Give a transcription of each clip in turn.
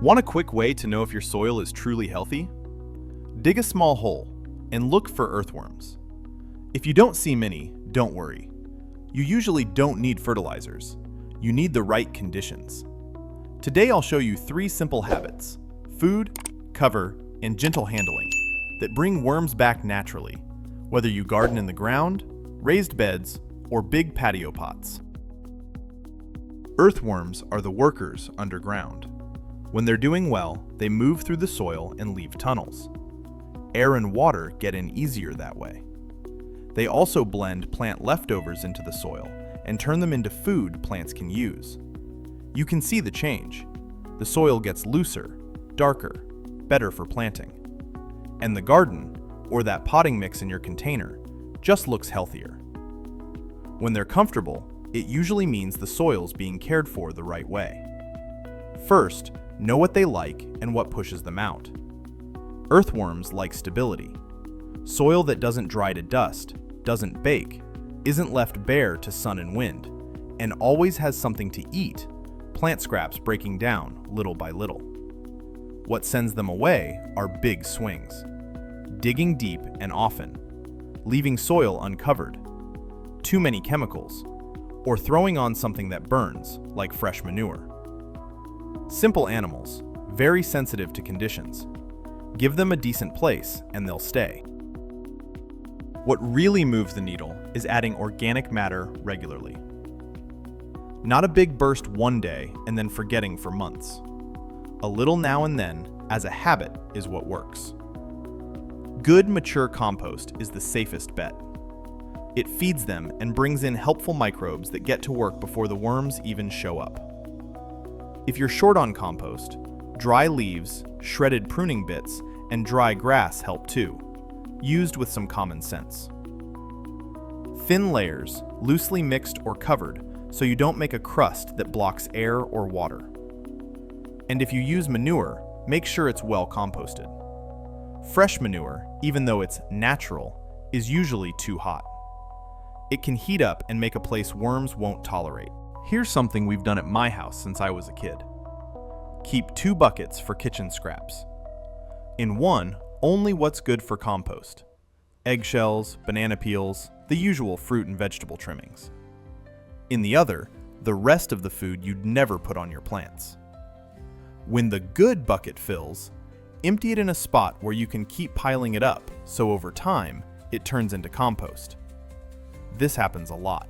Want a quick way to know if your soil is truly healthy? Dig a small hole and look for earthworms. If you don't see many, don't worry. You usually don't need fertilizers. You need the right conditions. Today I'll show you 3 simple habits: food, cover, and gentle handling that bring worms back naturally, whether you garden in the ground, raised beds, or big patio pots. Earthworms are the workers underground. When they're doing well, they move through the soil and leave tunnels. Air and water get in easier that way. They also blend plant leftovers into the soil and turn them into food plants can use. You can see the change. The soil gets looser, darker, better for planting. And the garden, or that potting mix in your container, just looks healthier. When they're comfortable, it usually means the soil's being cared for the right way. First, know what they like and what pushes them out. Earthworms like stability. Soil that doesn't dry to dust, doesn't bake, isn't left bare to sun and wind, and always has something to eat, plant scraps breaking down little by little. What sends them away are big swings. Digging deep and often, leaving soil uncovered, too many chemicals, or throwing on something that burns, like fresh manure. Simple animals, very sensitive to conditions. Give them a decent place and they'll stay. What really moves the needle is adding organic matter regularly. Not a big burst one day and then forgetting for months. A little now and then, as a habit, is what works. Good, mature compost is the safest bet. It feeds them and brings in helpful microbes that get to work before the worms even show up. If you're short on compost, dry leaves, shredded pruning bits, and dry grass help too, used with some common sense. Thin layers, loosely mixed or covered, so you don't make a crust that blocks air or water. And if you use manure, make sure it's well composted. Fresh manure, even though it's natural, is usually too hot. It can heat up and make a place worms won't tolerate. Here's something we've done at my house since I was a kid. Keep 2 buckets for kitchen scraps. In one, only what's good for compost. Eggshells, banana peels, the usual fruit and vegetable trimmings. In the other, the rest of the food you'd never put on your plants. When the good bucket fills, empty it in a spot where you can keep piling it up, so over time, it turns into compost. This happens a lot.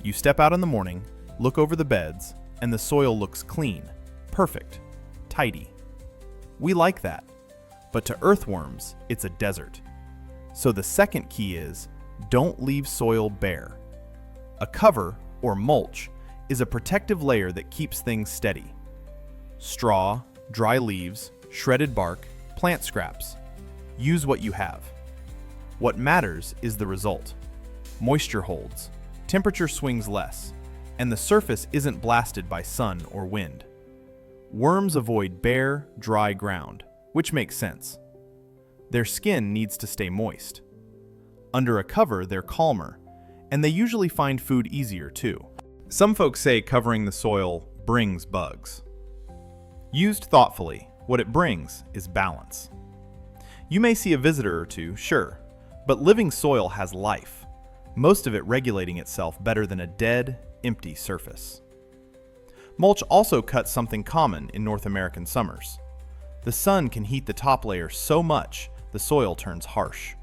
You step out in the morning, look over the beds, and the soil looks clean, perfect, tidy. We like that, but to earthworms, it's a desert. So the second key is, don't leave soil bare. A cover, or mulch, is a protective layer that keeps things steady. Straw, dry leaves, shredded bark, plant scraps. Use what you have. What matters is the result. Moisture holds, temperature swings less, and the surface isn't blasted by sun or wind. Worms avoid bare, dry ground, which makes sense. Their skin needs to stay moist. Under a cover, they're calmer, and they usually find food easier too. Some folks say covering the soil brings bugs. Used thoughtfully, what it brings is balance. You may see a visitor or two, sure, but living soil has life, most of it regulating itself better than a dead, empty surface. Mulch also cuts something common in North American summers. The sun can heat the top layer so much the soil turns harsh.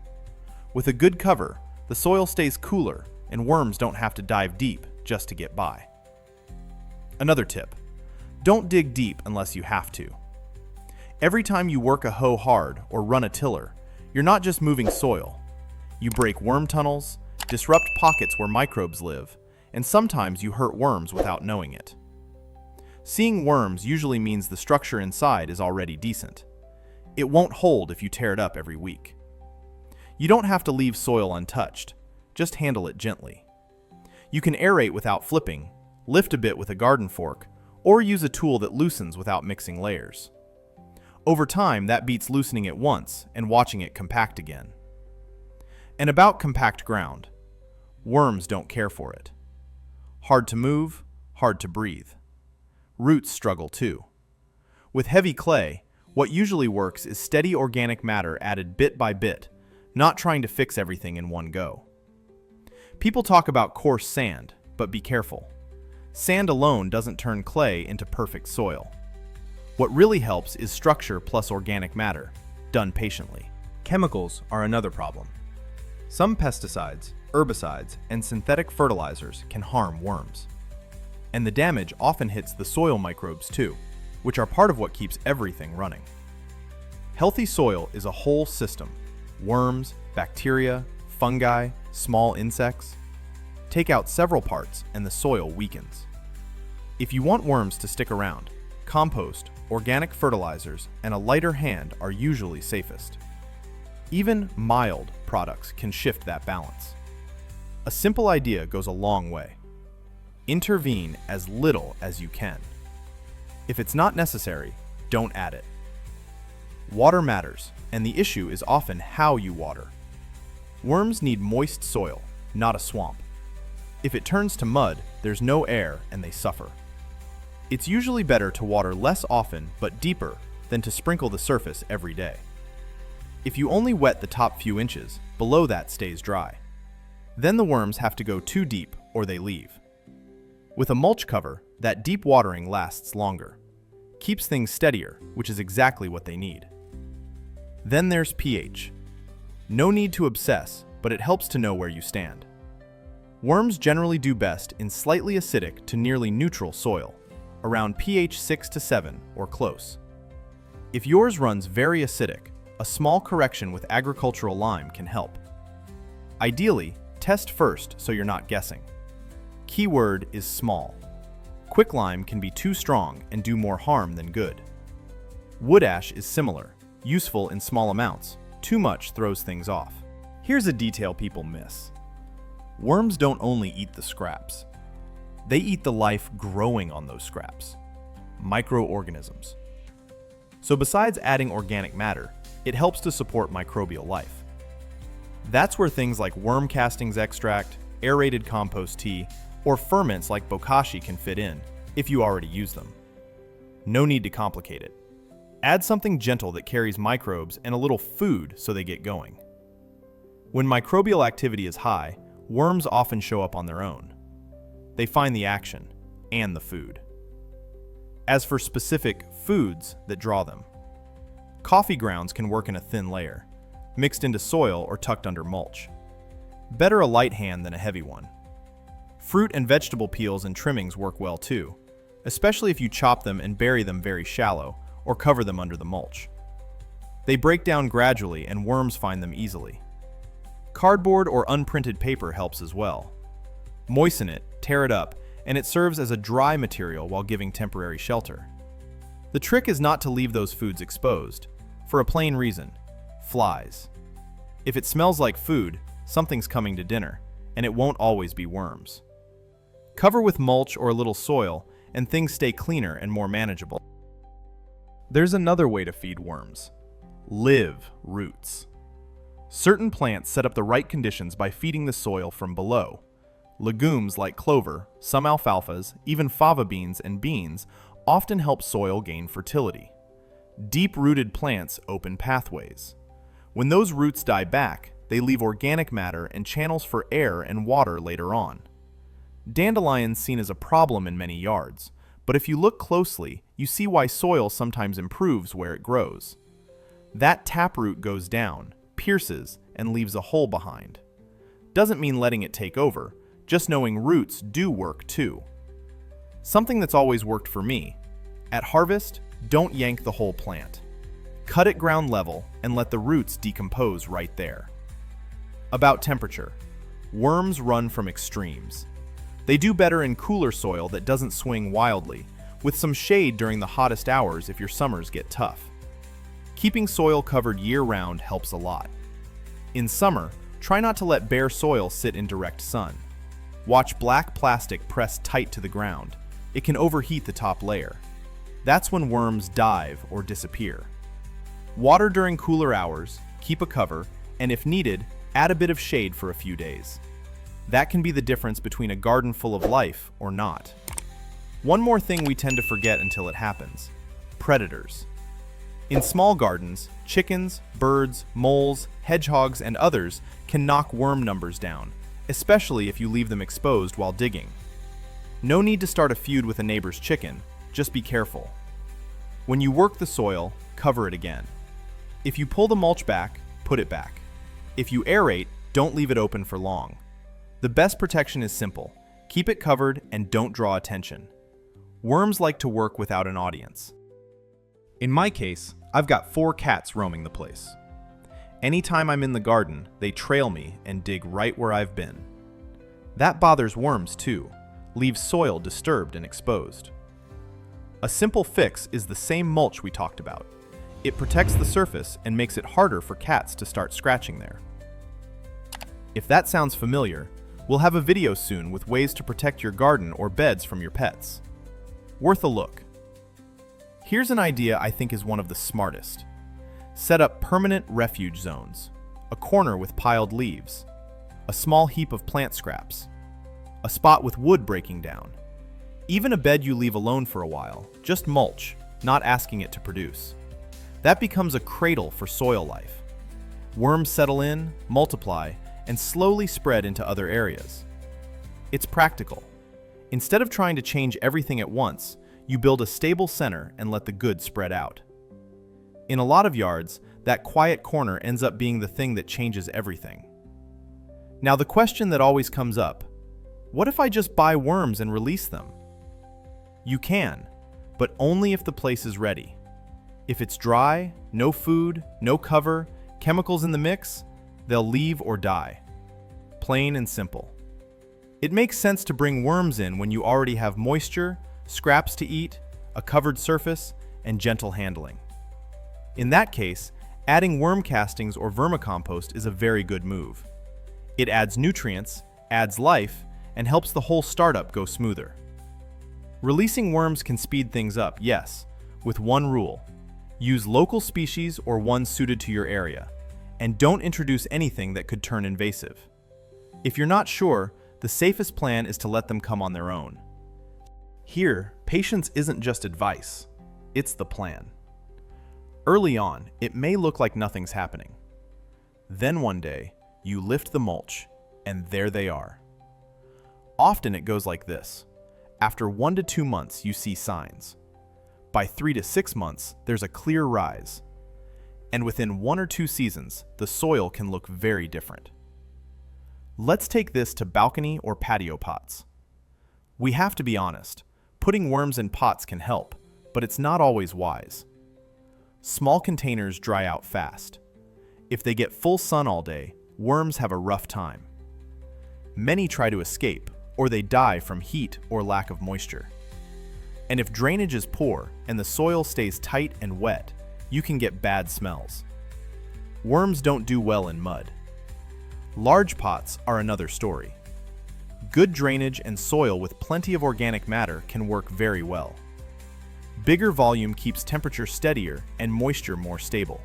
With a good cover, the soil stays cooler and worms don't have to dive deep just to get by. Another tip: don't dig deep unless you have to. Every time you work a hoe hard or run a tiller, you're not just moving soil. You break worm tunnels, disrupt pockets where microbes live, and sometimes you hurt worms without knowing it. Seeing worms usually means the structure inside is already decent. It won't hold if you tear it up every week. You don't have to leave soil untouched, just handle it gently. You can aerate without flipping, lift a bit with a garden fork, or use a tool that loosens without mixing layers. Over time, that beats loosening it once and watching it compact again. And about compact ground, worms don't care for it. Hard to move, hard to breathe. Roots struggle too. With heavy clay, what usually works is steady organic matter added bit by bit, not trying to fix everything in one go. People talk about coarse sand, but be careful. Sand alone doesn't turn clay into perfect soil. What really helps is structure plus organic matter, done patiently. Chemicals are another problem. Some pesticides, herbicides, and synthetic fertilizers can harm worms. And the damage often hits the soil microbes too, which are part of what keeps everything running. Healthy soil is a whole system. Worms, bacteria, fungi, small insects. Take out several parts and the soil weakens. If you want worms to stick around, compost, organic fertilizers, and a lighter hand are usually safest. Even mild products can shift that balance. A simple idea goes a long way. Intervene as little as you can. If it's not necessary, don't add it. Water matters, and the issue is often how you water. Worms need moist soil, not a swamp. If it turns to mud, there's no air and they suffer. It's usually better to water less often but deeper than to sprinkle the surface every day. If you only wet the top few inches, below that stays dry. Then the worms have to go too deep or they leave. With a mulch cover, that deep watering lasts longer. Keeps things steadier, which is exactly what they need. Then there's pH. No need to obsess, but it helps to know where you stand. Worms generally do best in slightly acidic to nearly neutral soil, around pH 6 to 7 or close. If yours runs very acidic, a small correction with agricultural lime can help. Ideally, test first so you're not guessing. Keyword is small. Quicklime can be too strong and do more harm than good. Wood ash is similar, useful in small amounts. Too much throws things off. Here's a detail people miss. Worms don't only eat the scraps. They eat the life growing on those scraps. Microorganisms. So besides adding organic matter, it helps to support microbial life. That's where things like worm castings extract, aerated compost tea, or ferments like bokashi can fit in, if you already use them. No need to complicate it. Add something gentle that carries microbes and a little food so they get going. When microbial activity is high, worms often show up on their own. They find the action and the food. As for specific foods that draw them, coffee grounds can work in a thin layer, mixed into soil or tucked under mulch. Better a light hand than a heavy one. Fruit and vegetable peels and trimmings work well too, especially if you chop them and bury them very shallow or cover them under the mulch. They break down gradually and worms find them easily. Cardboard or unprinted paper helps as well. Moisten it, tear it up, and it serves as a dry material while giving temporary shelter. The trick is not to leave those foods exposed, for a plain reason: flies. If it smells like food, something's coming to dinner, and it won't always be worms. Cover with mulch or a little soil, and things stay cleaner and more manageable. There's another way to feed worms. Live roots. Certain plants set up the right conditions by feeding the soil from below. Legumes like clover, some alfalfas, even fava beans and beans often help soil gain fertility. Deep-rooted plants open pathways. When those roots die back, they leave organic matter and channels for air and water later on. Dandelions seen as a problem in many yards, but if you look closely, you see why soil sometimes improves where it grows. That taproot goes down, pierces, and leaves a hole behind. Doesn't mean letting it take over, just knowing roots do work too. Something that's always worked for me: at harvest, don't yank the whole plant. Cut it ground level and let the roots decompose right there. About temperature. Worms run from extremes. They do better in cooler soil that doesn't swing wildly, with some shade during the hottest hours if your summers get tough. Keeping soil covered year-round helps a lot. In summer, try not to let bare soil sit in direct sun. Watch black plastic pressed tight to the ground. It can overheat the top layer. That's when worms dive or disappear. Water during cooler hours, keep a cover, and if needed, add a bit of shade for a few days. That can be the difference between a garden full of life or not. One more thing we tend to forget until it happens: Predators. In small gardens, chickens, birds, moles, hedgehogs, and others can knock worm numbers down, especially if you leave them exposed while digging. No need to start a feud with a neighbor's chicken, just be careful. When you work the soil, cover it again. If you pull the mulch back, put it back. If you aerate, don't leave it open for long. The best protection is simple. Keep it covered and don't draw attention. Worms like to work without an audience. In my case, I've got 4 cats roaming the place. Anytime I'm in the garden, they trail me and dig right where I've been. That bothers worms too, leaves soil disturbed and exposed. A simple fix is the same mulch we talked about. It protects the surface and makes it harder for cats to start scratching there. If that sounds familiar, we'll have a video soon with ways to protect your garden or beds from your pets. Worth a look. Here's an idea I think is one of the smartest. Set up permanent refuge zones, a corner with piled leaves, a small heap of plant scraps, a spot with wood breaking down, even a bed you leave alone for a while, just mulch, not asking it to produce. That becomes a cradle for soil life. Worms settle in, multiply, and slowly spread into other areas. It's practical. Instead of trying to change everything at once, you build a stable center and let the good spread out. In a lot of yards, that quiet corner ends up being the thing that changes everything. Now the question that always comes up, what if I just buy worms and release them? You can, but only if the place is ready. If it's dry, no food, no cover, chemicals in the mix, they'll leave or die. Plain and simple. It makes sense to bring worms in when you already have moisture, scraps to eat, a covered surface, and gentle handling. In that case, adding worm castings or vermicompost is a very good move. It adds nutrients, adds life, and helps the whole startup go smoother. Releasing worms can speed things up, yes, with one rule. Use local species or one suited to your area, and don't introduce anything that could turn invasive. If you're not sure, the safest plan is to let them come on their own. Here, patience isn't just advice, it's the plan. Early on, it may look like nothing's happening. Then one day, you lift the mulch, and there they are. Often it goes like this. After 1 to 2 months, you see signs. By 3 to 6 months, there's a clear rise. And within 1 or 2 seasons, the soil can look very different. Let's take this to balcony or patio pots. We have to be honest, putting worms in pots can help, but it's not always wise. Small containers dry out fast. If they get full sun all day, worms have a rough time. Many try to escape, or they die from heat or lack of moisture. And if drainage is poor and the soil stays tight and wet, you can get bad smells. Worms don't do well in mud. Large pots are another story. Good drainage and soil with plenty of organic matter can work very well. Bigger volume keeps temperature steadier and moisture more stable.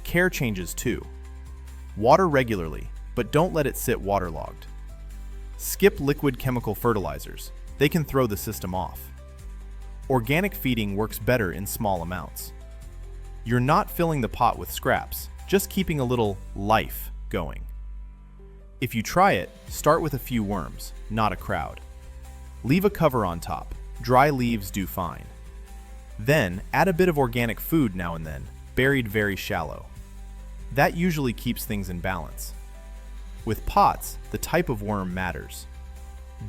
Care changes too. Water regularly, but don't let it sit waterlogged. Skip liquid chemical fertilizers. They can throw the system off. Organic feeding works better in small amounts. You're not filling the pot with scraps, just keeping a little life going. If you try it, start with a few worms, not a crowd. Leave a cover on top. Dry leaves do fine. Then, add a bit of organic food now and then, buried very shallow. That usually keeps things in balance. With pots, the type of worm matters.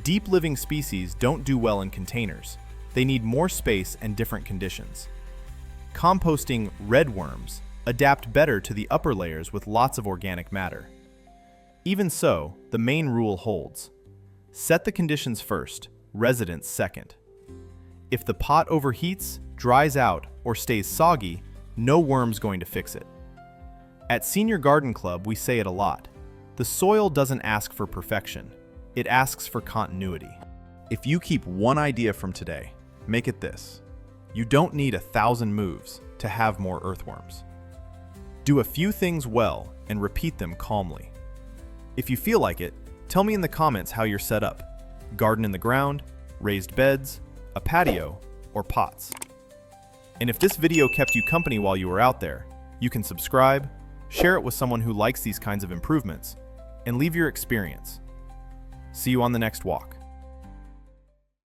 Deep living species don't do well in containers. They need more space and different conditions. Composting red worms adapt better to the upper layers with lots of organic matter. Even so, the main rule holds. Set the conditions first, residence second. If the pot overheats, dries out, or stays soggy, no worm's going to fix it. At Senior Garden Club, we say it a lot. The soil doesn't ask for perfection, it asks for continuity. If you keep one idea from today, make it this. You don't need 1,000 moves to have more earthworms. Do a few things well and repeat them calmly. If you feel like it, tell me in the comments how you're set up. Garden in the ground, raised beds, a patio, or pots. And if this video kept you company while you were out there, you can subscribe, share it with someone who likes these kinds of improvements, and leave your experience. See you on the next walk.